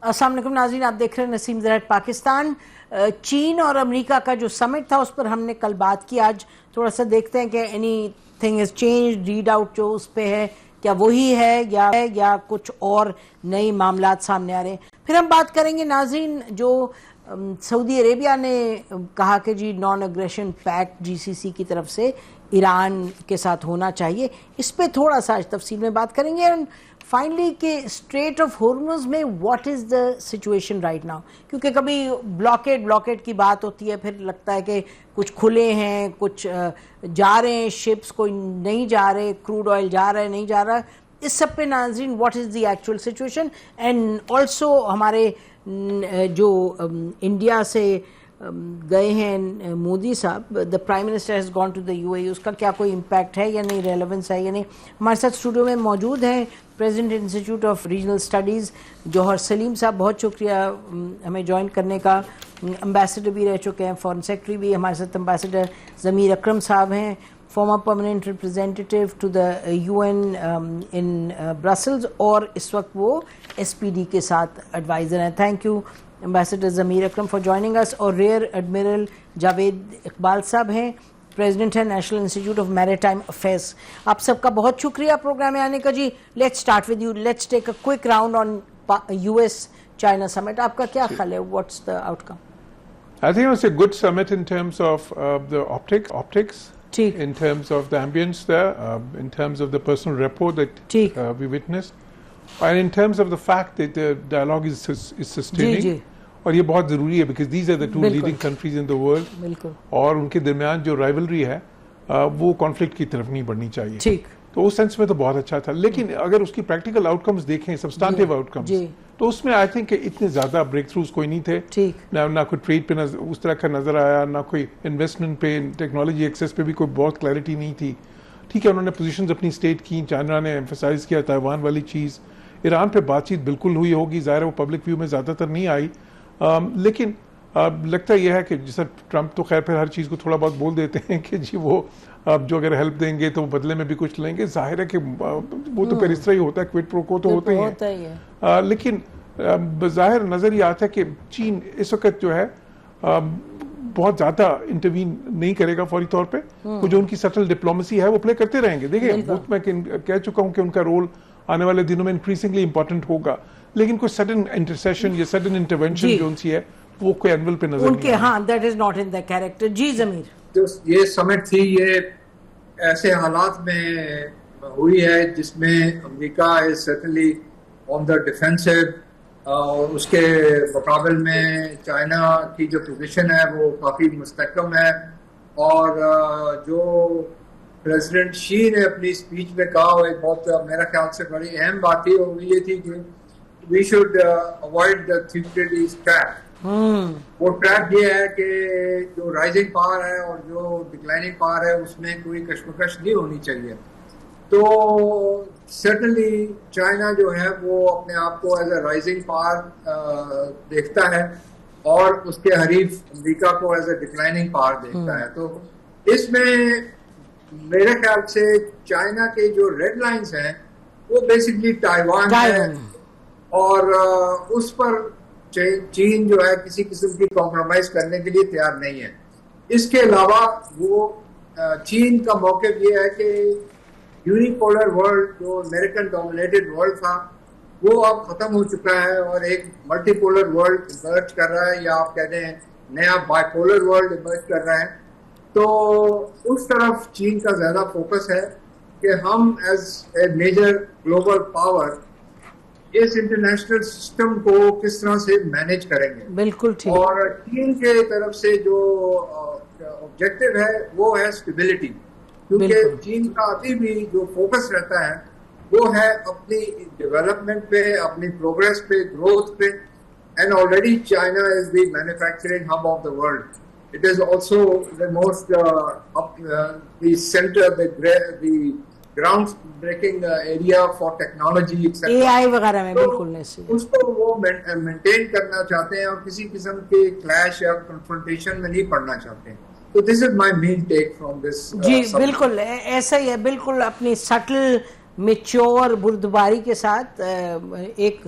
السلام علیکم ناظرین، آپ دیکھ رہے ہیں نسیم زرعت پاکستان۔ چین اور امریکہ کا جو سمٹ تھا اس پر ہم نے کل بات کی، آج تھوڑا سا دیکھتے ہیں کہ any thing is change, read out جو اس پہ ہے کیا وہی ہے یا کچھ اور نئی معاملات سامنے آ رہے ہیں۔ پھر ہم بات کریں گے ناظرین، جو سعودی عربیہ نے کہا کہ جی نان اگریشن پیکٹ جی سی سی کی طرف سے ایران کے ساتھ ہونا چاہیے، اس پہ تھوڑا سا آج تفصیل میں بات کریں گے۔ فائنلی کہ اسٹریٹ آف ہورمز میں what is the situation right now, کیونکہ کبھی بلاکیڈ کی بات ہوتی ہے، پھر لگتا ہے کہ کچھ کھلے ہیں، کچھ جا رہے ہیں شپس، کوئی نہیں جا رہے، کروڈ آئل جا رہا ہے نہیں جا رہا، اس سب پہ ناظرین what is the actual situation. And also ہمارے جو انڈیا سے گئے ہیں Modi sahab, the prime minister has gone to the U A E, اس کا کیا کوئی امپیکٹ ہے یا نہیں، ریلیونس ہے یا نہیں۔ ہمارے ساتھ اسٹوڈیو میں موجود ہیں president institute of regional studies Jauhar Saleem sahab, بہت شکریہ ہمیں جوائن کرنے کا۔ امبیسڈر بھی رہ چکے ہیں، فارن سیکرٹری بھی ہمارے ساتھ امبیسڈر ضمیر اکرم صاحب ہیں، former permanent representative to the U N in Brussels, اور اس وقت وہ ایس پی ڈی کے ساتھ ایڈوائزر ہیں۔ تھینک یو امبیسڈر ضمیر اکرم فار جوائننگ اس۔ اور ریئر ایڈمرل جاوید اقبال صاحب ہیں، پریزیڈنٹ ہے national institute of maritime affairs. آپ سب کا بہت شکریہ پروگرام میں آنے کا۔ جی let's start with you, let's take a quick round on U S China summit. آپ کا کیا خیال ہے، what's the outcome? I think it was a good summit in terms of the optics, in terms of the ambience there, in terms of the personal rapport that we witnessed, and in terms of the fact that the dialogue is sustaining. اور یہ بہت ضروری ہے because these are the two leading countries in the world، اور ان کے درمیان جو rivalry ہے وہ conflict کی طرف نہیں بڑھنی چاہیے، تو اس سینس میں تو بہت اچھا تھا۔ لیکن اگر اس کی پریکٹیکل آؤٹ کمز دیکھیں، سبسٹانٹیو آؤٹ کمز، تو اس میں آئی تھنک کہ اتنے زیادہ بریک تھروز کوئی نہیں تھے، نہ کوئی ٹریڈ پہ اس طرح کا نظر آیا، نہ کوئی انویسٹمنٹ پہ، ٹیکنالوجی ایکسیس پہ بھی کوئی بہت کلیئرٹی نہیں تھی۔ ٹھیک ہے، انہوں نے پوزیشنز اپنی اسٹیٹ کی، چائنا نے ایمفسائز کیا تائیوان والی چیز، ایران پہ بات چیت بالکل ہوئی ہوگی، ظاہر ہے وہ پبلک ویو میں زیادہ تر نہیں آئی، لیکن لگتا یہ ہے کہ جیسا ٹرمپ تو خیر پھر ہر چیز کو تھوڑا بہت بول دیتے ہیں کہ جی وہ جو اگر ہیلپ دیں گے تو بدلے میں بھی کچھ لیں گے، ظاہر ہے کہ وہ تو پھر اس طرح ہی ہوتا ہے، کوئٹ پرو کو تو ہوتا ہی ہے، لیکن بظاہر نظر یہ آتا ہے کہ چین اس وقت جو ہے بہت زیادہ انٹروین نہیں کرے گا فوری طور پہ، وہ جو ان کی سٹل ڈپلومیسی ہے وہ پلے کرتے رہیں گے۔ دیکھیں میں کہہ چکا ہوں کہ ان کا رول آنے والے دنوں میں انکریزنگلی امپورٹنٹ ہوگا، لیکن کوئی سڈن انٹرسیشن یا سڈن انٹرونشن جو ان سی ہے وہ کوئی اینول پہ نظر نہیں آتا۔ ہاں that is not in the character. جی ضمیر، یہ سمٹ تھی، یہ ایسے حالات میں ہوئی ہے جس میں امریکہ is certainly on the defensive, اور اس کے مقابل میں چائنا کی جو پوزیشن ہے وہ کافی مستحکم ہے، اور جو پریزیڈنٹ شی نے اپنی اسپیچ میں کہا وہ ایک بہت میرا خیال سے بڑی اہم بات تھی، وہ یہ تھی کہ we should avoid the Thucydides trap. وہ ٹریپ یہ ہے کہ جو رائزنگ پاور ہے اور جو ڈکلائننگ پاور ہے اس میں کوئی کشمکش نہیں ہونی چاہیے۔ تو سرٹنلی چائنا جو ہے وہ اپنے آپ کو ایز اے رائزنگ پاور دیکھتا ہے، اور اس کے حریف امریکہ کو ایز اے ڈکلائننگ پاور دیکھتا ہے۔ تو اس میں میرے خیال سے چائنا کے جو ریڈ لائنز ہیں وہ بیسکلی تائیوان ہے، اور اس پر چین جو ہے کسی قسم کی کمپرومائز کرنے کے لیے تیار نہیں ہے۔ اس کے علاوہ وہ چین کا موقف یہ ہے کہ یونیپولر ورلڈ جو امریکن ڈومینیٹڈ ورلڈ تھا وہ اب ختم ہو چکا ہے، اور ایک ملٹی پولر ورلڈ ایمرج کر رہا ہے، یا آپ کہہ دیں نیا بائی پولر ورلڈ ایمرج کر رہا ہے۔ تو اس طرف چین کا زیادہ فوکس ہے کہ ہم as a major global power اس انٹرنیشنل سسٹم کو کس طرح سے مینیج کریں گے۔ بالکل ٹھیک۔ اور چین کے طرف سے جو آبجیکٹو ہے وہ ہے اسٹیبلٹی، کیونکہ چین کا ابھی بھی جو فوکس رہتا ہے وہ ہے اپنی ڈیولپمنٹ پہ، اپنی پروگریس پہ، گروتھ پہ، and already China is the manufacturing hub of the world. It is also the most the center, the ground breaking area for technology etc. AI وغیرہ میں بالکل نہیں، اس کو وہ مینٹین کرنا چاہتے ہیں اور کسی قسم کے کلیش یا کنفرنٹیشن میں نہیں پڑنا چاہتے ہیں۔ تو دس از مائی مین ٹیک فرام دس۔ جی بالکل ایسا ہی ہے، بالکل اپنی سٹل میچور بردباری کے ساتھ ایک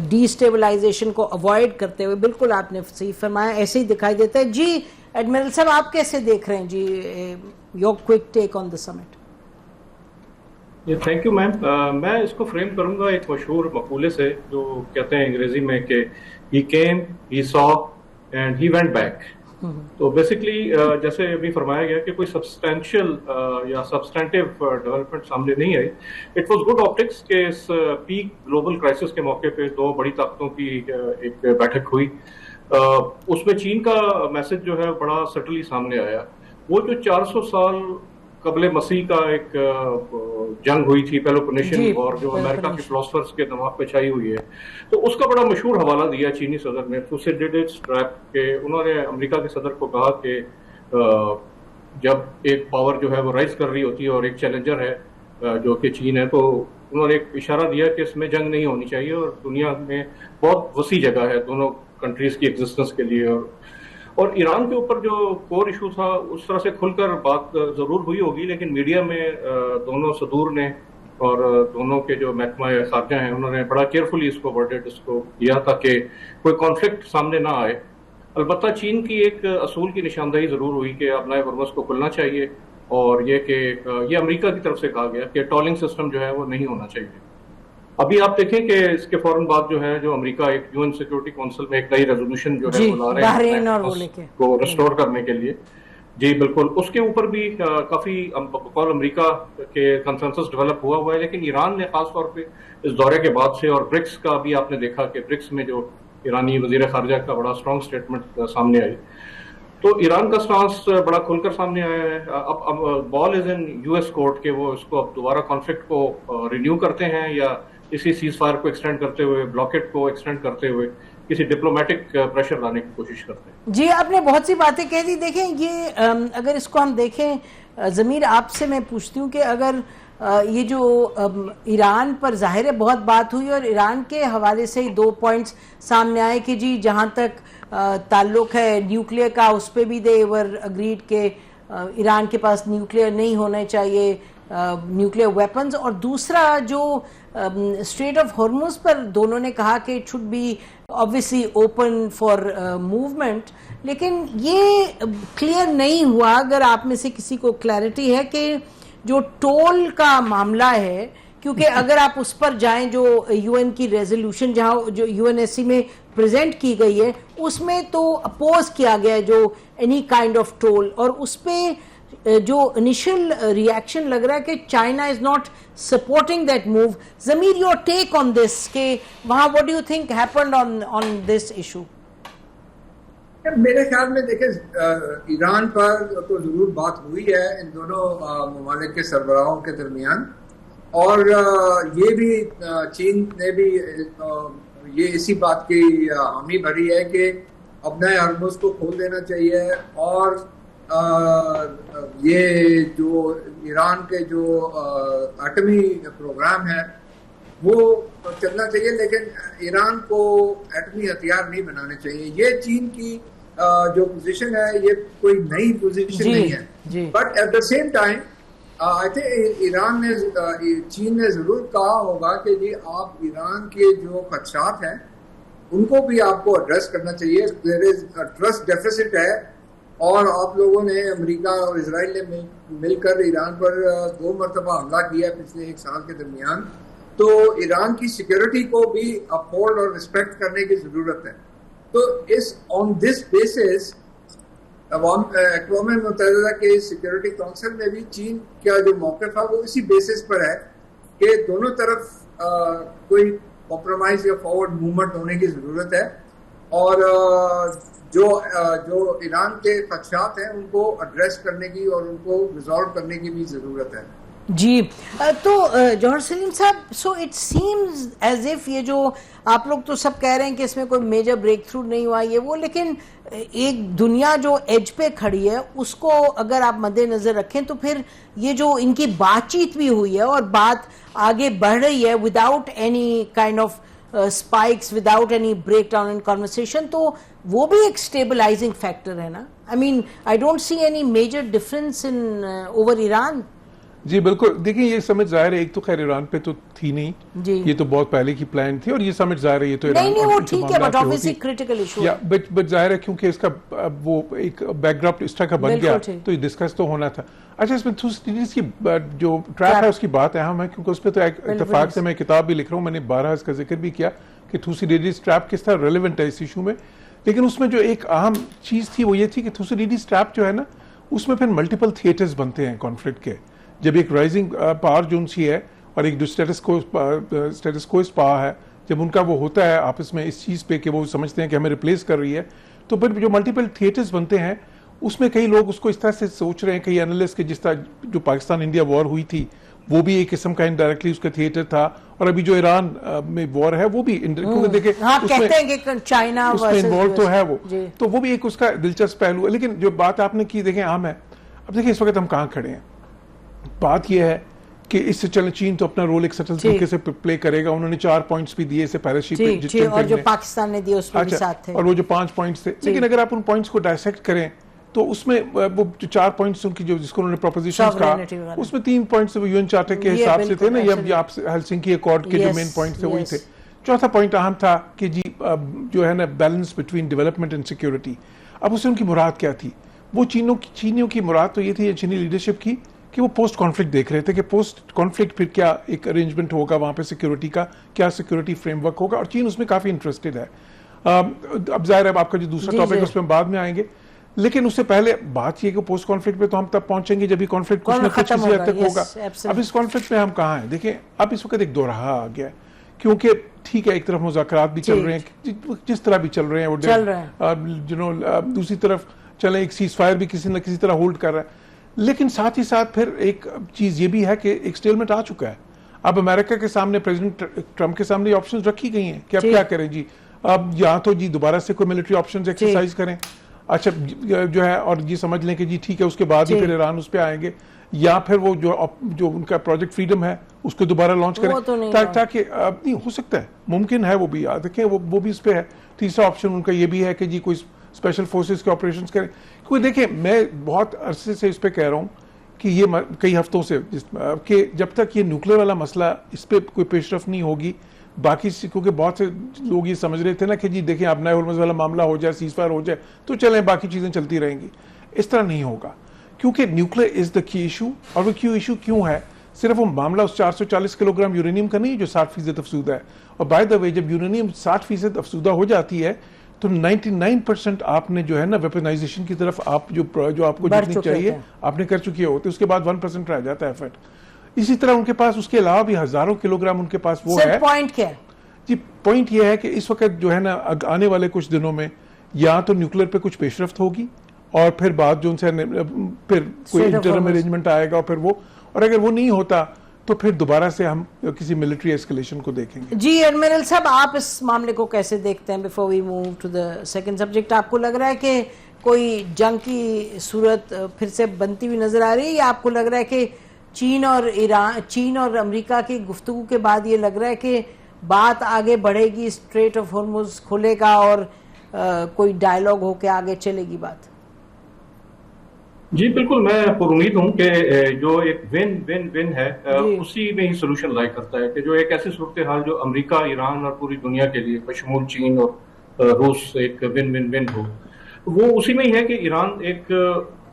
ڈی اسٹیبلائزیشن کو اوائڈ کرتے ہوئے. بالکل آپ نے صحیح فرمایا, ایسے ہی دکھائی دیتا ہے. جی ایڈمرل صاحب آپ کیسے دیکھ رہے ہیں جی your quick take on the summit? Thank you ma'am. میں اس کو فریم کروں گا ایک مشہور مقولے سے جو کہتے ہیں انگریزی میں کہ he came, he saw and he went back. تو بیسکلی جیسے ابھی فرمایا گیا کہ کوئی سبسٹینشیل یا سبسٹینٹیو ڈیولپمنٹ سامنے نہیں آئی. اٹ واز گڈ آپٹکس کہ اس پیک گلوبل کرائسس کے موقع پہ دو بڑی طاقتوں کی ایک بیٹھک ہوئی. اس میں چین کا میسج جو ہے بڑا سٹلی سامنے آیا. وہ جو 400 سال قبل مسیح کا ایک جنگ ہوئی تھی پیلوپونیشین وار جو امریکہ کے فلاسفرز کے دماغ پہ چھائی ہوئی ہے, تو اس کا بڑا مشہور حوالہ دیا چینی صدر نے تھوسیڈیڈس ٹریپ کہ انہوں نے امریکہ کے صدر کو کہا کہ جب ایک پاور جو ہے وہ رائز کر رہی ہوتی ہے اور ایک چیلنجر ہے جو کہ چین ہے, تو انہوں نے ایک اشارہ دیا کہ اس میں جنگ نہیں ہونی چاہیے اور دنیا میں بہت وسیع جگہ ہے دونوں کنٹریز کی ایگزسٹنس کے لیے. اور ایران کے اوپر جو کور ایشو تھا اس طرح سے کھل کر بات ضرور ہوئی ہوگی, لیکن میڈیا میں دونوں صدور نے اور دونوں کے جو محکمہ خارجہ ہیں انہوں نے بڑا کیئرفلی اس کو ورڈڈ اس کو کیا تاکہ کوئی کانفلکٹ سامنے نہ آئے. البتہ چین کی ایک اصول کی نشاندہی ضرور ہوئی کہ ابنائے ہرمز کو کھلنا چاہیے, اور یہ کہ یہ امریکہ کی طرف سے کہا گیا کہ ٹالنگ سسٹم جو ہے وہ نہیں ہونا چاہیے. ابھی آپ دیکھیں کہ اس کے فوراً بعد جو ہے جو امریکہ ایک UN سیکورٹی کونسل میں ایک نئی ریزولوشن جو ہے بنا رہے ہیں کو ریسٹور کرنے کے لیے. جی بالکل, اس کے اوپر بھی کافی بقول امریکہ کے کنسنسس ڈیولپ ہوا ہے, لیکن ایران نے خاص طور پہ اس دورے کے بعد سے, اور برکس کا بھی آپ نے دیکھا کہ برکس میں جو ایرانی وزیر خارجہ کا بڑا اسٹرانگ اسٹیٹمنٹ سامنے آئی, تو ایران کا سٹانس بڑا کھل کر سامنے آیا ہے. اب بال از ان US کورٹ کہ وہ اس کو اب دوبارہ کانفلکٹ کو رینیو کرتے ہیں یا اسی سیز فائر کو ایکسٹینڈ کرتے ہوئے, بلاکیٹ کو ایکسٹینڈ کرتے ہوئے کسی ڈپلومیٹک پریشر لانے کی کوشش کرتے ہیں. جی آپ نے بہت سی باتیں کہہ دی. دیکھیں یہ اگر اس کو ہم دیکھیں ضمیر آپ سے میں پوچھتی ہوں کہ اگر یہ جو ایران پر ظاہر ہے بہت بات ہوئی اور ایران کے حوالے سے 2 پوائنٹس سامنے آئے کہ جی جہاں تک تعلق ہے نیوکلیئر کا اس پہ بھی دے ور اگریڈ کہ ایران کے پاس نیوکلیئر نہیں ہونے چاہیے, نیوکلیئر ویپنز, اور دوسرا جو اسٹریٹ آف ہرمز پر دونوں نے کہا کہ it should be obviously open for movement, لیکن یہ کلیئر نہیں ہوا. اگر آپ میں سے کسی کو کلیئرٹی ہے کہ جو ٹول کا معاملہ ہے, کیونکہ اگر آپ اس پر جائیں جو UN کی ریزولوشن جہاں جو UNSC میں پریزنٹ کی گئی ہے اس میں تو اپوز کیا گیا ہے جو اینی کائنڈ آف ٹول, اور اس پہ جو انیشل ریئیکشن لگ رہا ہے کہ China is not supporting that move. ضمیر یور ٹیک آن دس کہ وہاں what do you think happened on this issue? میرے خیال میں دیکھیں ایران پر تو ضرور بات ہوئی ہے ان دونوں ممالک کے سربراہوں کے درمیان, اور یہ بھی چین نے بھی یہ اسی بات کی حامی بھری ہے کہ اپنے ہرمز کو کھول دینا چاہیے, اور یہ جو ایران کے جو ایٹمی پروگرام ہے وہ چلنا چاہیے, لیکن ایران کو ایٹمی ہتھیار نہیں بنانے چاہیے. یہ چین کی جو پوزیشن ہے یہ کوئی نئی پوزیشن نہیں ہے, but at the same time I think Iran نے چین نے ضرور کہا ہوگا کہ جی آپ ایران کے جو خدشات ہیں ان کو بھی آپ کو ایڈریس کرنا چاہیے. دیر از ٹرسٹ ڈیفیسٹ ہے, اور آپ لوگوں نے امریکہ اور اسرائیل نے مل کر ایران پر 2 مرتبہ حملہ کیا پچھلے 1 سال کے درمیان, تو ایران کی سیکورٹی کو بھی اپہولڈ اور ریسپیکٹ کرنے کی ضرورت ہے. تو اس آن دس بیسس اقوام متحدہ کے سیکورٹی کونسل میں بھی چین کا جو موقف ہے وہ اسی بیسس پر ہے کہ دونوں طرف کوئی کمپرومائز یا فارورڈ موومنٹ ہونے کی ضرورت ہے, اور جو ایران کے خدشات ہیں ان کو ایڈریس کرنے کی اور ان کو ریزالو کرنے کی بھی ضرورت ہے. جی تو جوہر سلیم صاحب, so it seems as if یہ جو آپ لوگ تو سب کہہ رہے ہیں کہ اس میں کوئی میجر بریک تھرو نہیں ہوا یہ وہ, لیکن ایک دنیا جو ایج پہ کھڑی ہے اس کو اگر آپ مد نظر رکھیں تو پھر یہ جو ان کی بات چیت بھی ہوئی ہے اور بات آگے بڑھ رہی ہے without any kind of spikes, without any breakdown in conversation, تو وہ بھی ایک stabilizing factor ہے نا. I mean, I don't see any major difference in over Iran. جی بالکل. دیکھیں یہ سمجھ ظاہر ہے ایک تو خیر ایران پہ تو تھی نہیں, یہ تو بہت پہلے کی پلان تھی, اور یہ سمجھ ظاہر ہے یہ تو ایران نہیں وہ ٹھیک ہے بٹ obviously critical issue ہے, بٹ ظاہر ہے کیونکہ اس کا وہ ایک بیک گراؤنڈ اس طرح کا بن گیا تو یہ ڈسکس تو ہونا تھا. اچھا اس میں تھوسیڈیڈیز کی جو ٹریپ ہے اس کی بات اہم ہے, کیونکہ اس پہ تو اتفاق سے میں کتاب بھی لکھ رہا ہوں, میں نے بارہا اس کا ذکر بھی کیا کہ تھوسیڈیڈیز ٹریپ کس طرح ریلیونٹ ہے اس ایشو میں. لیکن اس میں جو ایک اہم چیز تھی وہ یہ تھی کہ تھوسیڈیڈیز ٹریپ جو ہے نا اس میں پھر ملٹیپل تھیٹرز بنتے ہیں کانفلکٹ کے. جب ایک رائزنگ پاور جو ان سی ہے اور ایک جو اسٹیٹس کو پاور ہے, جب ان کا وہ ہوتا ہے آپس میں اس چیز پہ کہ وہ سمجھتے ہیں کہ ہمیں ریپلیس کر رہی ہے, تو پھر جو ملٹیپل تھیٹرز بنتے ہیں اس میں کئی لوگ اس کو اس طرح سے سوچ رہے ہیں, کئی اینالسٹ, کہ جس طرح جو پاکستان انڈیا وار ہوئی تھی وہ بھی ایک قسم کا انڈائریکٹلی اس کا تھیٹر تھا, اور ابھی جو ایران میں وار ہے وہ بھی کیونکہ دیکھیں چائنا اس میں انوالو تو ہے وہ, تو وہ بھی ایک اس کا دلچسپ پہلو ہے. لیکن جو بات آپ نے کی دیکھیں عام ہے. اب دیکھیں اس وقت ہم کہاں کھڑے ہیں, بات یہ ہے کہ اس سے چلیں چین تو اپنا رول ایک سٹل طریقے سے پلے کرے گا. انہوں نے 4 پوائنٹس بھی دیے اسے پیرس شپ, اور جو پاکستان نے دیے اس میں بھی ساتھ تھے, اور وہ جو 5 پوائنٹس تھے. لیکن اگر آپ ان پوائنٹس کو ڈائسیکٹ کریں تو اس میں وہ جو 4 پوائنٹس ان کی جو جس کو انہوں نے پروپوزیشنز کہا, اس میں 3 پوائنٹس وہ یون چارٹر کے حساب سے تھے نا, یا ہیلسنکی ایکارڈ کے جو مین پوائنٹس تھے وہی تھے. چوتھا پوائنٹ اہم تھا کہ جی جو ہے نا balance between development and security. اب اس سے ان کی مراد کیا تھی؟ وہ چینیوں کی مراد تو یہ تھی چینی لیڈرشپ کی کہ وہ پوسٹ کانفلکٹ دیکھ رہے تھے کہ پوسٹ کانفلکٹ پھر کیا ایک ارینجمنٹ ہوگا وہاں پہ سیکورٹی کا, کیا سیکورٹی فریم ورک ہوگا, اور چین اس میں کافی انٹرسٹڈ ہے. اب ظاہر ہے آپ کا جو دوسرا ٹاپک اس میں بعد میں آئیں گے, لیکن اس سے پہلے بات یہ کہ پوسٹ کانفلکٹ پہ تو ہم تب پہنچیں گے جب یہ کانفلکٹ کچھ نہ کچھ کسی حد تک ہوگا. اب اس کانفلکٹ میں ہم کہاں ہیں؟ دیکھیں اب اس وقت ایک دوراہا آ گیا ہے, کیونکہ ٹھیک ہے ایک طرف مذاکرات بھی چل رہے ہیں جس طرح بھی چل رہے ہیں وہ, دوسری طرف چلیں ایک سیز فائر بھی کسی نہ کسی طرح ہولڈ کر رہا ہے, لیکن ساتھ ہی ساتھ پھر ایک چیز یہ بھی ہے کہ ایک سٹیلمنٹ آ چکا ہے. اب امریکہ کے سامنے پریزیڈنٹ ٹرمپ کے سامنے یہ آپشنز رکھی گئی ہیں کہ اب کیا کریں جی, اب یہاں تو جی دوبارہ سے کوئی ملٹری آپشنز ایکسرسائز کریں, اچھا جو ہے, اور جی سمجھ لیں کہ جی ٹھیک ہے اس کے بعد ہی پھر ایران اس پہ آئیں گے, یا پھر وہ جو ان کا پروجیکٹ فریڈم ہے اس کو دوبارہ لانچ کریں تاکہ نہیں ہو سکتا ہے, ممکن ہے وہ بھی, دیکھیں وہ بھی اس پہ ہے. تیسرا آپشن ان کا یہ بھی ہے کہ جی کوئی اسپیشل فورسز کے آپریشنز کریں. کیونکہ دیکھیں میں بہت عرصے سے اس پہ کہہ رہا ہوں کہ یہ کئی ہفتوں سے کہ جب تک یہ نیوکلیر والا مسئلہ اس پہ کوئی پیش رفت نہیں ہوگی, باقی کیونکہ بہت سے لوگ یہ سمجھ رہے تھے نا کہ جی دیکھیں اب نئے ہرمز والا معاملہ ہو جائے, سیز فائر ہو جائے تو چلیں باقی چیزیں چلتی رہیں گی. اس طرح نہیں ہوگا, کیونکہ نیوکلیر از دا کی ایشو. اور وہ ایشو کیوں ہے؟ صرف وہ معاملہ اس 440 کلو گرام یورینیم کا نہیں جو 60% افزودہ ہے. اور بائی دا وے جب یورینیم 60% افزودہ ہو جاتی ہے تو 99% آپ نے جو ہے نا ویپنائزیشن کی طرف آپ جو آپ کو جتنی چاہیے آپ نے کر چکی ہوتے, اس کے بعد 1% رہ جاتا ہے ایفرٹ. اسی طرح ان کے پاس اس کے علاوہ بھی ہزاروں کلو گرام ان کے پاس وہ ہے. پوائنٹ کیا ہے جی؟ پوائنٹ یہ ہے کہ اس وقت جو ہے نا آنے والے کچھ دنوں میں یا تو نیوکلیر پہ کچھ پیش رفت ہوگی, اور پھر بعد جو ان سے پھر کوئی انٹرم ارینجمنٹ آئے گا, اور پھر وہ, اور اگر وہ نہیں ہوتا تو پھر دوبارہ سے ہم کسی ملٹری ایسکلیشن کو دیکھیں گے. جی ایڈمرل صاحب آپ اس معاملے کو کیسے دیکھتے ہیں before we move to the second subject? آپ کو لگ رہا ہے کہ کوئی جنگ کی صورت پھر سے بنتی ہوئی نظر آ رہی ہے, یا آپ کو لگ رہا ہے کہ چین اور امریکہ کی گفتگو کے بعد یہ لگ رہا ہے کہ بات آگے بڑھے گی, اسٹریٹ آف ہارمز کھلے گا اور کوئی ڈائیلاگ ہو کے آگے چلے گی بات؟ جی بالکل, میں پر امید ہوں کہ جو ایک ون ون ون ہے اسی میں ہی سولوشن لائی کرتا ہے, کہ جو ایک ایسی صورتحال جو امریکہ, ایران اور پوری دنیا کے لیے بشمول چین اور روس ایک ون ون ون ہو, وہ اسی میں ہی ہے کہ ایران ایک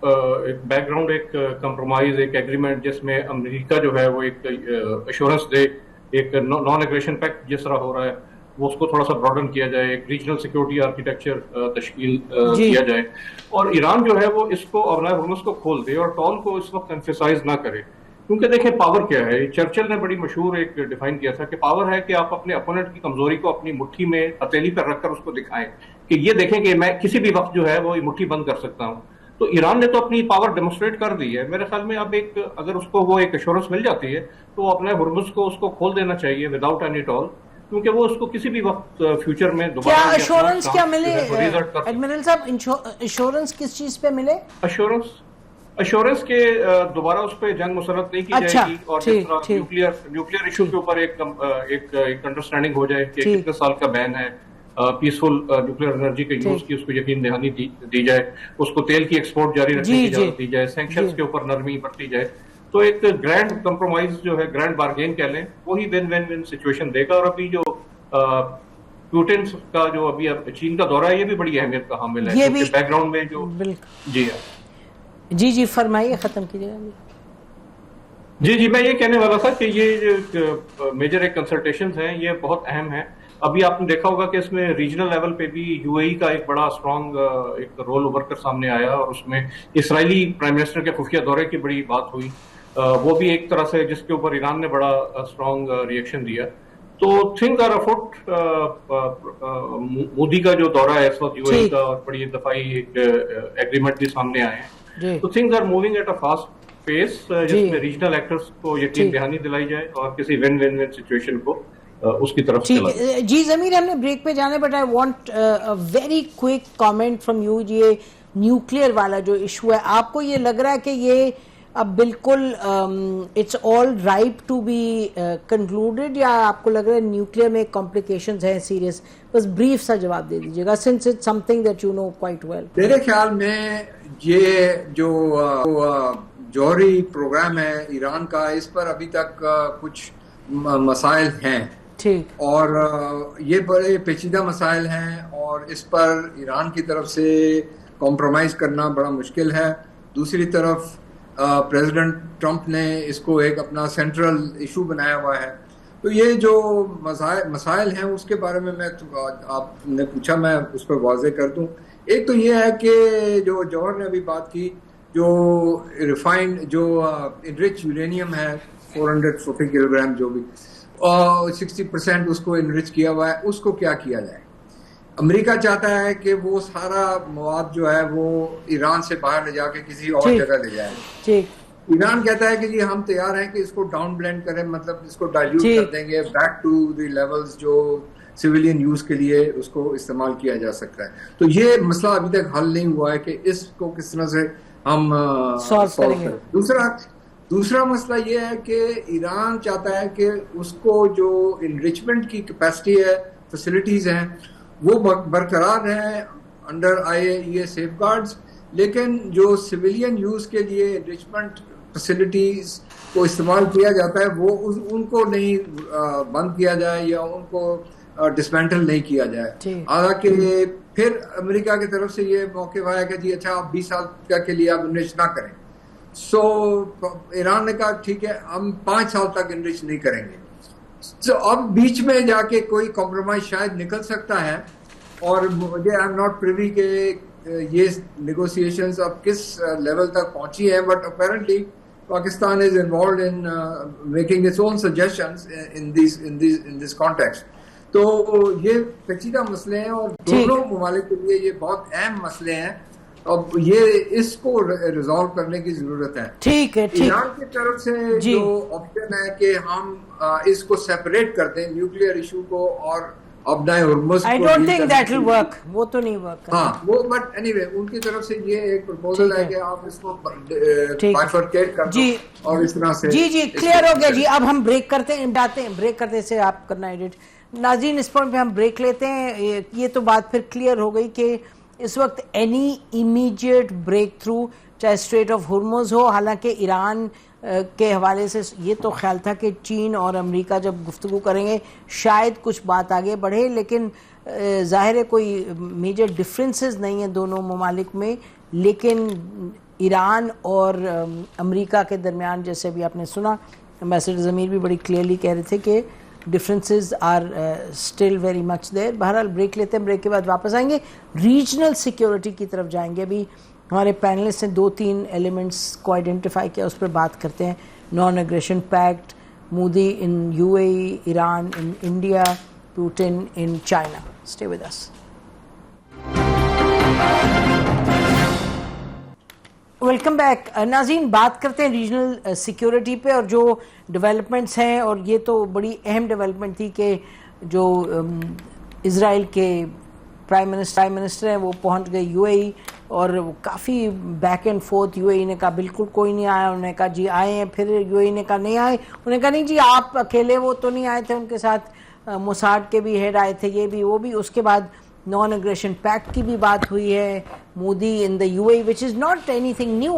بیک گراؤنڈ, ایک کمپرومائز, ایک ایگریمنٹ جس میں امریکہ جو ہے وہ ایک ایشورنس دے, ایک نان ایگریشن پیکٹ جس طرح ہو رہا ہے وہ اس کو تھوڑا سا براڈن کیا جائے, ایک ریجنل سیکورٹی آرکیٹیکچر تشکیل کیا جائے, اور ایران جو ہے وہ اس کو ابنائے ہرمز کو کھول دے اور ٹال کو اس وقت ایمفیسائز نہ کرے. کیونکہ دیکھیں پاور کیا ہے, چرچل نے بڑی مشہور ایک ڈیفائن کیا تھا کہ پاور ہے کہ آپ اپنے اپوننٹ کی کمزوری کو اپنی مٹھی میں ہتھیلی پر رکھ کر اس کو دکھائیں کہ یہ دیکھیں کہ میں کسی بھی وقت جو ہے وہ مٹھی بند کر سکتا ہوں. تو ایران نے تو اپنی پاور ڈیمونسٹریٹ کر دی ہے. میرے خیال میں اب ایک اگر اس کو وہ ایک ایشورنس مل جاتی ہے تو اپنے ہرمز کو اس کو کھول دینا چاہیے وداؤٹ اینی ٹال, کیونکہ وہ اس کو کسی بھی وقت فیوچر میں دوبارہ. کیا ایشورنس کیا ملے ایڈمرل صاحب؟ ایشورنس کس چیز پہ ملے؟ ایشورنس کے دوبارہ اس پہ جنگ مسلط نہیں کی جائے گی, اور جس طرح نیوکلیر ایشو کے اوپر ایک انڈرسٹینڈنگ ہو جائے کہ کتنے سال کا بین ہے, پیسفل نیوکلیر انرجی کے یوز کی اس کو یقین دہانی دی جائے, اس کو تیل کی ایکسپورٹ جاری رکھنے کی اجازت دی جائے, سینکشنز کے اوپر نرمی برتی جائے. تو ایک گرینڈ کمپرومائز جو ہے، گرینڈ بارگین کہہ لیں، وہی ون ون ون سچویشن دے گا. اور ابھی جو پوٹن کا جو ابھی چین کا دورہ ہے یہ بھی بڑی اہمیت کا حامل ہے، کیونکہ بیک گراؤنڈ میں جو جی فرمائیے، ختم کیجیے گا. جی میں یہ کہنے والا تھا کہ یہ میجر ایک کنسلٹیشنز ہیں، یہ بہت اہم ہیں. ابھی آپ نے دیکھا ہوگا کہ اس میں ریجنل لیول پہ بھی یو اے ای کا ایک بڑا اسٹرانگ ایک رول ابھر کر سامنے آیا، اور اس میں اسرائیلی پرائم منسٹر کے خفیہ دورے کی بڑی بات ہوئی. وہ بھی ایک طرح سے جس کے اوپر ایران نے بڑا اسٹرانگ ریئیکشن دیا. تو تھنگز آر افوٹ. مودی کا جو دورہ ہے اس وقت یو اے ای کا، اور بڑی دفاعی ایک ایگریمنٹ بھی سامنے آئے ہیں. تو things are moving at a fast pace, جس میں ریجنل ایکٹرز کو یقین دہانی دلائی جائے اور کسی ون ون ون سچویشن کو اس کی طرف چلا جائے. جی ضمیر، ہم نے بریک پہ جانے، but I want very quick comment from you. یہ نیوکلیئر والا جو ایشو ہے، آپ کو یہ لگ رہا ہے کہ یہ اب بالکل it's all ripe to be concluded, یا آپ کو لگ رہا ہے نیوکلیئر میں کمپلیکیشنز ہیں سیریس؟ بس بریف سا جواب دے دیجیے گا، since it's something that you know quite well. میرے خیال میں یہ جو جوہری پروگرام ہے ایران کا، اس پر ابھی تک کچھ مسائل ہیں، اور یہ بڑے پیچیدہ مسائل ہیں، اور اس پر ایران کی طرف سے کمپرومائز کرنا بڑا مشکل ہے. دوسری طرف پریزیڈنٹ ٹرمپ نے اس کو ایک اپنا سینٹرل ایشو بنایا ہوا ہے. تو یہ جو مسائل ہیں اس کے بارے میں آپ نے پوچھا، میں اس پر واضح کر دوں. ایک تو یہ ہے کہ جو جوہر نے ابھی بات کی، جو ریفائنڈ جو انرچ یورینیم ہے 440 کلو گرام، جو بھی 60% اس کو انرچ کیا ہوا ہے، اس کو کیا کیا جائے. امریکہ چاہتا ہے کہ وہ سارا مواد جو ہے وہ ایران سے باہر لے جا کے کسی اور جگہ لے جائے. ایران کہتا ہے کہ جی ہم تیار ہیں کہ اس کو ڈاؤن بلینڈ کریں، مطلب اس کو ڈائلیوٹ کر دیں گے بیک ٹو دی لیولز جو سویلین یوز کے لیے اس کو استعمال کیا جا سکتا ہے. تو یہ مسئلہ ابھی تک حل نہیں ہوا ہے کہ اس کو کس طرح سے ہم سالو کریں گے. دوسرا مسئلہ یہ ہے کہ ایران چاہتا ہے کہ اس کو جو انریچمنٹ کی کیپیسٹی ہے، فیسلٹیز ہیں، وہ برقرار ہیں under I A E A safeguards, لیکن جو سویلین یوز کے لیے انریچمنٹ فیسلٹیز کو استعمال کیا جاتا ہے وہ ان کو نہیں بند کیا جائے یا ان کو ڈسمینٹل نہیں کیا جائے. حالانکہ پھر امریکہ کی طرف سے یہ موقع آیا کہ جی اچھا آپ 20 سال کے لیے آپ انرچ نہ کریں. سو ایران نے کہا ٹھیک ہے ہم 5 سال تک انرچ نہیں کریں گے. تو اب بیچ میں جا کے کوئی کمپرومائز شاید نکل سکتا ہے، اور مجھے آئی ایم ناٹ پریوی کہ یہ نیگوسیشنز اب کس لیول تک پہنچی ہیں، but apparently Pakistan is involved in making its own suggestions in this context. تو یہ پیچیدہ مسئلے ہیں اور دونوں ممالک کے لیے یہ بہت اہم مسئلے ہیں. اب یہ اس کو ریزالو کرنے کی ضرورت ہے. ٹھیک ہے. ایران کی طرف سے جو آپشن ہے کہ ہم اس کو سیپریٹ کر دیں نیوکلیئر ایشو کو اور اپنا ہرمز کو، I don't think that will work. وہ تو نہیں ورک کرے. ہاں وہ بٹ اینی وے ان کی طرف سے یہ ایک پروپوزل ہے کہ آپ اس کو بائیفرکیٹ کر دیں اور اس طرح سے. جی کلیئر ہو گیا. جی اب ہم بریک کرتے ہیں، بریک کرتے سے آپ کرنا ایڈٹ. ناظرین اس پوائنٹ پہ ہم بریک لیتے ہیں. یہ تو بات پھر کلیئر ہو گئی کہ اس وقت اینی امیڈیٹ بریک تھرو چاہے اسٹریٹ آف ہرمز ہو، حالانکہ ایران کے حوالے سے یہ تو خیال تھا کہ چین اور امریکہ جب گفتگو کریں گے شاید کچھ بات آگے بڑھے، لیکن ظاہر ہے کوئی میجر ڈفرینسز نہیں ہیں دونوں ممالک میں. لیکن ایران اور امریکہ کے درمیان جیسے بھی آپ نے سنا، امبیسڈر ضمیر بھی بڑی کلیئرلی کہہ رہے تھے کہ differences are still very much there. بہرحال بریک لیتے ہیں، بریک کے بعد واپس آئیں گے، ریجنل سیکیورٹی کی طرف جائیں گے. ابھی ہمارے پینلسٹ نے 2-3 ایلیمنٹس کو آئیڈینٹیفائی کیا، اس پر بات کرتے ہیں. Non aggression pact, Modi in U A E, Iran in India, Putin in China. Stay with us. Welcome back. ناظرین بات کرتے ہیں ریجنل سیکیورٹی پہ اور جو ڈیولپمنٹس ہیں، اور یہ تو بڑی اہم ڈیولپمنٹ تھی کہ جو اسرائیل کے پرائم منسٹر ہیں وہ پہنچ گئے یو اے ای، اور کافی back and fourth. You A ای نے کہا بالکل کوئی نہیں آیا، انہوں نے کہا جی آئے ہیں، پھر یو اے ای نے کہا نہیں آئے، انہوں نے کہا نہیں جی آپ اکیلے، وہ تو نہیں آئے تھے، ان کے ساتھ موساد کے بھی ہیڈ آئے تھے، یہ بھی وہ بھی. اس کے بعد نان ایگریشن پیکٹ کی بھی بات ہوئی ہے، Modi in the UAE, which is not anything new,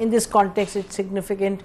in this context it's significant.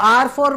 R4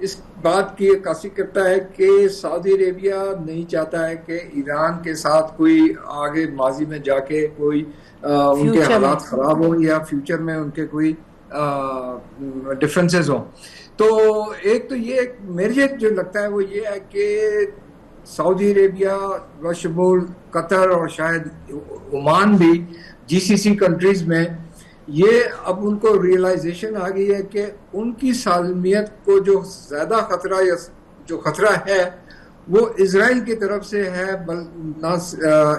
اس بات کی عکاسی کرتا ہے کہ سعودی عربیہ نہیں چاہتا ہے کہ ایران کے ساتھ کوئی آگے ماضی میں جا کے کوئی ان کے حالات خراب ہوں یا فیوچر میں ان کے کوئی ڈفرینسز ہوں. تو ایک تو یہ میرے جو لگتا ہے وہ یہ ہے کہ سعودی عربیہ بشمول قطر اور شاید عمان بھی GCC کنٹریز میں یہ اب ان کو ریئلائزیشن آ گئی ہے کہ ان کی سالمیت کو جو زیادہ خطرہ یا جو خطرہ ہے وہ اسرائیل کی طرف سے ہے نہ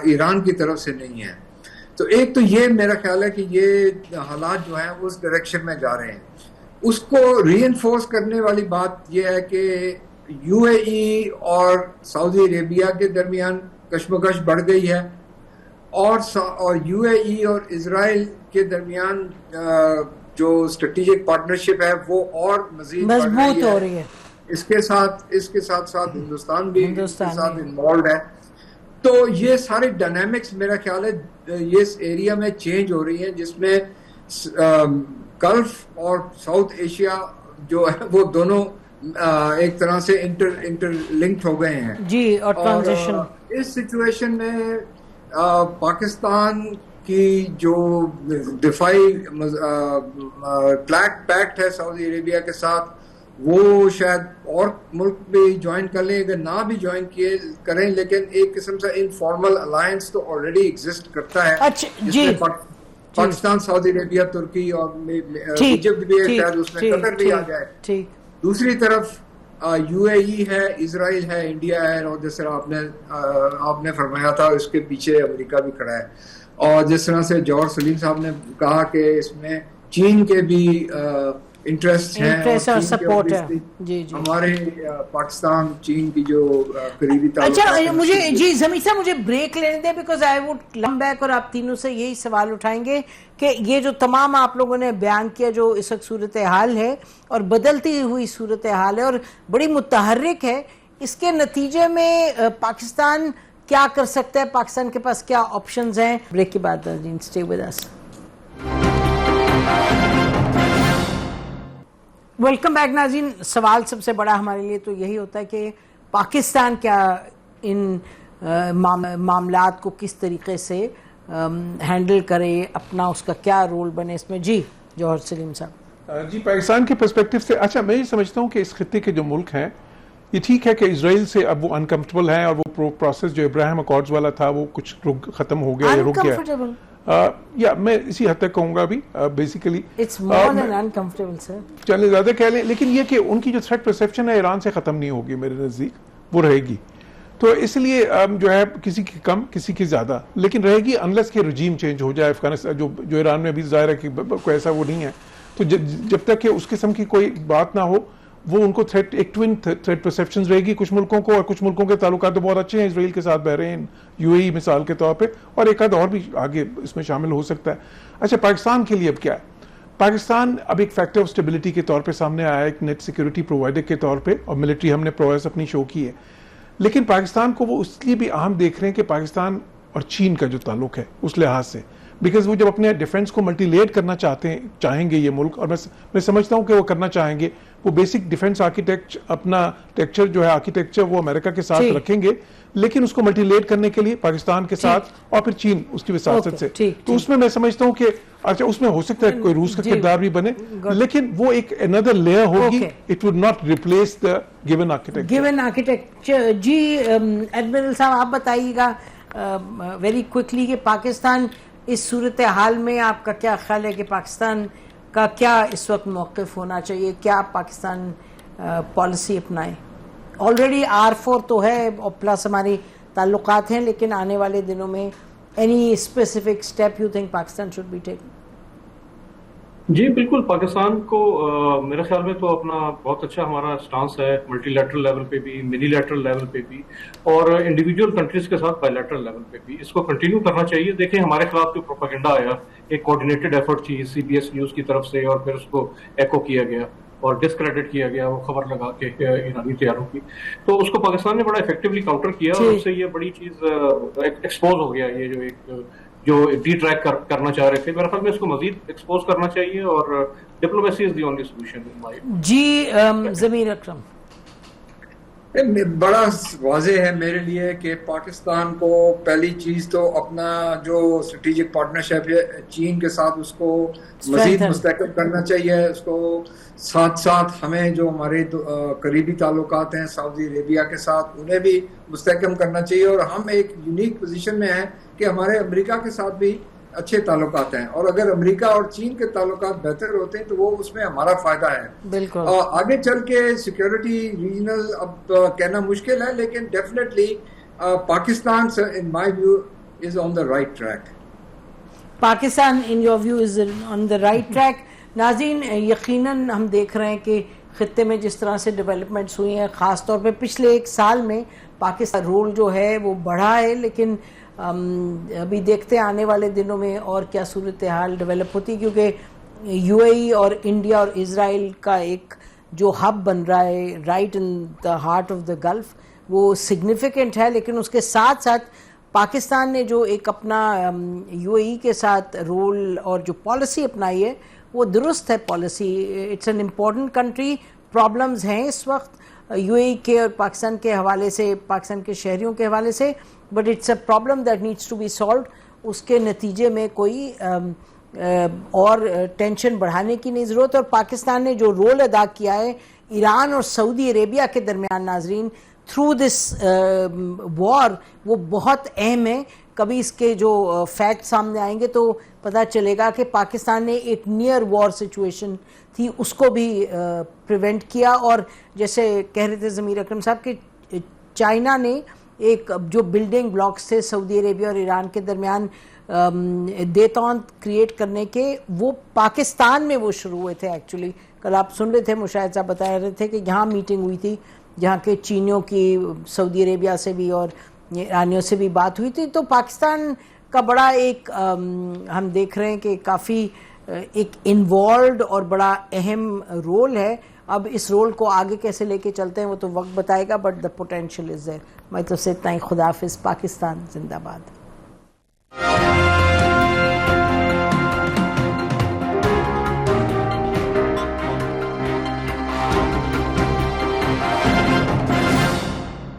ایران کی طرف سے نہیں ہے. تو ایک تو یہ میرا خیال ہے کہ یہ حالات جو ہیں اس ڈائریکشن میں جا رہے ہیں. اس کو ری انفورس کرنے والی بات یہ ہے کہ UAE اور سعودی عربیہ کے درمیان کشمکش بڑھ گئی ہے اور UAE اور اسرائیل کے درمیان جو اسٹریٹجک پارٹنرشپ ہے وہ اور مزید مضبوط ہو رہی ہے. اس کے ساتھ ساتھ ہندوستان بھی اس کے ساتھ انوالوڈ ہے. تو یہ سارے ڈائنامکس میرا خیال ہے یہ اس ایریا میں چینج ہو رہی ہیں جس میں گلف اور ساؤتھ ایشیا جو ہے وہ دونوں ایک طرح سے انٹر لنکڈ ہو گئے ہیں جی. اور ٹرانزیشن اس سچویشن میں پاکستان کی جو دفاعی پیکٹ ہے سعودی عربیہ کے ساتھ وہ شاید اور ملک بھی جوائن کر لیں اگر نہ بھی جوائن کریں لیکن ایک قسم سے انفارمل الائنس تو آلریڈی ایگزسٹ کرتا ہے. جی. پاکستان سعودی عربیہ ترکی اور ایجپٹ بھی ہے شاید اس میں قطر بھی آ جائے. دوسری طرف UAE ہے اسرائیل ہے انڈیا ہے اور جس طرح آپ نے فرمایا تھا اس کے پیچھے امریکہ بھی کھڑا ہے اور جس طرح سے جوہر سلیم صاحب نے کہا کہ اس میں چین کے بھی انٹرسٹ ہیں اور سپورٹ ہے. جی ہمارے پاکستان چین کی جو قریبی تعلق. اچھا مجھے جی ضمیر صاحب مجھے بریک لینے دیں because I would come back اور آپ تینوں سے یہی سوال اٹھائیں گے کہ یہ جو تمام آپ لوگوں نے بیان کیا جو اس وقت صورتحال ہے اور بدلتی ہوئی صورتحال ہے اور بڑی متحرک ہے اس کے نتیجے میں پاکستان کیا کر سکتا ہے پاکستان کے پاس کیا آپشنز ہیں. بریک کے بعد stay with us. Welcome back ناظرین. سوال سب سے بڑا ہمارے لیے تو یہی ہوتا ہے کہ پاکستان کیا ان معاملات کو کس طریقے سے ہینڈل کرے اپنا اس کا کیا رول بنے اس میں. جی جوہر سلیم صاحب. جی پاکستان کے پرسپیکٹو سے اچھا میں یہ سمجھتا ہوں کہ اس خطے کے جو ملک ہیں یہ ٹھیک ہے کہ اسرائیل سے اب وہ انکمفرٹیبل ہیں اور وہ پروسیس جو ابراہیم اکارڈز والا تھا وہ کچھ ختم ہو گیا یا رک گیا. یا میں اسی حد تک کہوں گا بھی بیسیکلی چلے زیادہ کہہ لیں لیکن یہ کہ ان کی جو تھریٹ پرسیپشن ہے ایران سے ختم نہیں ہوگی میرے نزدیک وہ رہے گی. تو اس لیے جو ہے کسی کی کم کسی کی زیادہ لیکن رہے گی انلیس کہ رجیم چینج ہو جائے. افغانستان جو ایران میں بھی ظاہر ہے کہ کوئی ایسا وہ نہیں ہے تو جب تک کہ اس قسم کی کوئی بات نہ ہو وہ ان کو ایک ٹوین تھریٹ پرسیپشن رہے گی کچھ ملکوں کو اور کچھ ملکوں کے تعلقات تو بہت اچھے ہیں اسرائیل کے ساتھ بہ رہے ہیں UAE مثال کے طور پہ اور ایک آدھ اور بھی آگے اس میں شامل ہو سکتا ہے. اچھا پاکستان کے لیے اب کیا ہے. پاکستان اب ایک فیکٹر آف اسٹیبلٹی کے طور پہ سامنے آیا ایک نیٹ سیکورٹی پرووائڈر کے طور پہ اور ملٹری ہم نے پروگریس اپنی شو کی ہے لیکن پاکستان کو وہ اس لیے بھی اہم دیکھ رہے ہیں کہ پاکستان اور چین کا جو تعلق ہے اس لحاظ سے بیکاز وہ جب اپنے ڈیفنس کو ملٹی لیئر کرنا چاہیں گے یہ ملک اور میں سمجھتا ہوں کہ وہ کرنا چاہیں گے وہ بیسک ڈیفنس آرکیٹیکچر اپنا ٹیکچر جو ہے آرکیٹیکچر وہ امریکہ کے ساتھ رکھیں گے لیکن اس کو ملٹی لیئر کرنے کے لیے پاکستان کے ساتھ اور پھر چین اس کی وساطت سے تو اس میں سمجھتا ہوں کہ اچھا اس میں ہو سکتا ہے کوئی روس کا کردار بھی بنے لیکن وہ ایک another لیئر ہوگی it would not replace the given architecture. جی ایڈمرل صاحب آپ بتائیے گا ویری کوئکلی کہ پاکستان اس صورتحال میں آپ کا کیا خیال ہے کہ پاکستان کا کیا اس وقت موقف ہونا چاہیے کیا پاکستان پالیسی اپنائے. آلریڈی R4 تو ہے اور پلس ہماری تعلقات ہیں لیکن آنے والے دنوں میں any specific step you think Pakistan should be taking? جی بالکل پاکستان کو میرے خیال میں تو اپنا بہت اچھا ہمارا سٹانس ہے ملٹی لیٹرل لیول پہ بھی منی لیٹرل لیول پہ بھی اور انڈیویجول کنٹریز کے ساتھ بائی لیٹرل لیول پہ بھی اس کو کنٹینیو کرنا چاہیے. دیکھیں ہمارے خلاف جو پروپیگنڈا آیا ایک کوآرڈینیٹڈ ایفرٹ تھی CBS نیوز کی طرف سے اور پھر اس کو ایکو کیا گیا اور ڈسکریڈٹ کیا گیا وہ خبر لگا کے ایرانی طیاروں کی تو اس کو پاکستان نے بڑا افیکٹولی کاؤنٹر کیا اور اس سے یہ بڑی چیز ایکسپوز ہو گیا یہ جو ڈی ٹریک کرنا چاہ رہے تھے. میرے خیال میں اس کو مزید ایکسپوز کرنا چاہیے اور diplomacy is the only solution. جی ضمیر اکرم. بڑا واضح ہے میرے لیے کہ پاکستان کو پہلی چیز تو اپنا جو اسٹریٹجک پارٹنرشپ ہے چین کے ساتھ اس کو مزید مستحکم کرنا چاہیے. اس کو ساتھ ساتھ ہمیں جو ہمارے قریبی تعلقات ہیں سعودی عربیہ کے ساتھ انہیں بھی مستحکم کرنا چاہیے. اور ہم ایک یونیک پوزیشن میں ہیں کہ ہمارے امریکہ کے ساتھ بھی اچھے تعلقات ہیں, اور اگر امریکہ اور چین کے تعلقات بہتر ہوتے ہیں تو وہ اس میں ہمارا فائدہ ہے. بالکل آگے چل کے سیکیورٹی ریجنل اب کہنا مشکل ہے, لیکن definitely Pakistan in my view is on the right track. Pakistan in your view is on the right track. ناظرین, یقیناً ہم دیکھ رہے ہیں کہ خطے میں جس طرح سے ڈیولپمنٹس ہوئی ہیں, خاص طور پہ پچھلے 1 سال میں پاکستان رول جو ہے وہ بڑھا ہے, لیکن ابھی دیکھتے ہیں آنے والے دنوں میں اور کیا صورتحال ڈیولپ ہوتی, کیونکہ یو اے ای اور انڈیا اور اسرائیل کا ایک جو ہب بن رہا ہے right in the heart of the golf وہ سگنیفیکنٹ ہے. لیکن اس کے ساتھ ساتھ پاکستان نے جو ایک اپنا یو اے ای کے ساتھ رول اور جو پالیسی اپنائی ہے وہ درست ہے policy. It's an important country. Problems ہیں اس وقت یو اے ای کے اور پاکستان کے حوالے سے, پاکستان کے شہریوں کے حوالے سے, but it's a problem that needs to be solved. اس کے نتیجے میں کوئی اور ٹینشن بڑھانے کی نہیں ضرورت. اور پاکستان نے جو رول ادا کیا ہے ایران اور سعودی عربیہ کے درمیان ناظرین تھرو دس وار, وہ بہت اہم ہے. کبھی اس کے جو فیکٹ سامنے آئیں گے تو پتہ چلے گا کہ پاکستان نے ایک نیئر وار سچویشن تھی اس کو بھی پریونٹ کیا. اور جیسے کہہ رہے تھے ضمیر اکرم صاحب کہ چائنا نے ایک جو بلڈنگ بلاکس تھے سعودی عربیہ اور ایران کے درمیان دیتون کریٹ کرنے کے, وہ پاکستان میں وہ شروع ہوئے تھے. ایکچولی کل آپ سن رہے تھے, مشاہد صاحب بتا رہے تھے کہ یہاں میٹنگ ہوئی تھی جہاں کے چینیوں کی سعودی عربیہ سے بھی اور ایرانیوں سے بھی بات ہوئی تھی. تو پاکستان کا بڑا ایک ہم دیکھ رہے ہیں کہ کافی ایک انوالوڈ اور بڑا اہم رول ہے. اب اس رول کو آگے کیسے لے کے چلتے ہیں وہ تو وقت بتائے گا, بٹ دا پوٹینشیل از دیر. میں تو سے اتنا ہی. خدا حافظ. پاکستان زندہ باد.